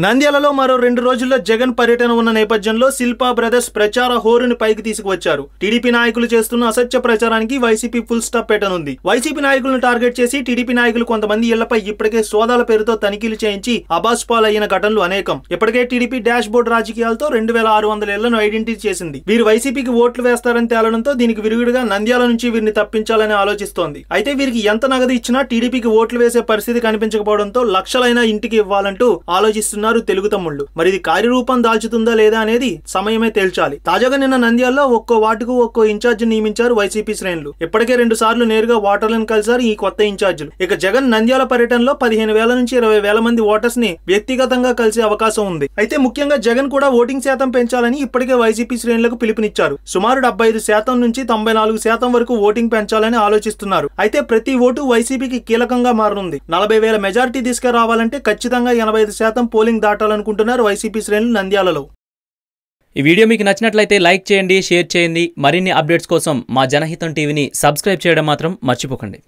నంద్యాలలో మరో 2 రోజుల్లో జగన్ పర్యటన ఉన్న నేపథ్యంలో శిల్పా బ్రదర్స్ ప్రచార హోరుని పైకి తీసుకువచ్చారు. టీడీపీ నాయకులు చేస్తున్న అసత్య ప్రచారానికి వైసీపీ ఫుల్ స్టాప్ పెట్టనుంది. వైసీపీ నాయకులను టార్గెట్ చేసి టీడీపీ నాయకులు కొంతమంది ఇళ్లపై ఇప్పటికే సోదాల పేరుతో తనిఖీలు చేయించి అబాస్పాలైన ఘటనలు అనేకం. ఇప్పటికే టీడీపీ డాష్ బోర్డు రాజకీయాలతో 2600 ఇళ్లను ఐడెంటిఫై చేసింది. వీరు వైసీపీకి ఓట్లు వేస్తారని తేలడంతో దీనికి విరుగుడుగా నంద్యాల నుంచి వీరిని తప్పించాలని ఆలోచిస్తోంది. అయితే వీరికి ఎంత నగదు ఇచ్చినా టీడీపీకి ఓట్లు వేసే పరిస్థితి కనిపించకపోవడంతో లక్షలైన ఇంటికి ఇవ్వాలంటూ ఆలోచిస్తున్నారు తెలుగు తమ్ముళ్లు. మరి ఇది కార్యరూపం దాల్చుతుందా లేదా అనేది సమయమే తేల్చాలి. తాజాగా నిన్న నంద్యాలలో ఒక్కో వార్డుకు ఒక్కో ఇన్ఛార్జి నియమించారు వైసీపీ శ్రేణులు. ఇప్పటికే 2 సార్లు నేరుగా ఓటర్లను కలిసారు ఈ కొత్త ఇన్ఛార్జీలు. ఇక జగన్ నంద్యాల పర్యటనలో 15,000 నుంచి 20,000 మంది ఓటర్స్ ని వ్యక్తిగతంగా కలిసే అవకాశం ఉంది. అయితే ముఖ్యంగా జగన్ కూడా ఓటింగ్ శాతం పెంచాలని ఇప్పటికే వైసీపీ శ్రేణులకు పిలుపునిచ్చారు. సుమారు 75% నుంచి 94% వరకు ఓటింగ్ పెంచాలని ఆలోచిస్తున్నారు. అయితే ప్రతి ఓటు వైసీపీకి కీలకంగా మారనుంది. 40,000 మెజారిటీ తీసుకురావాలంటే ఖచ్చితంగా 85% పోలింగ్ దాటాలనుకుంటున్నారు వైసీపీ శ్రేణులు నంద్యాలలో. ఈ వీడియో మీకు నచ్చినట్లయితే లైక్ చేయండి, షేర్ చేయండి. మరిన్ని అప్డేట్స్ కోసం మా జనహితం టీవీని సబ్స్క్రైబ్ చేయడం మాత్రం మర్చిపోకండి.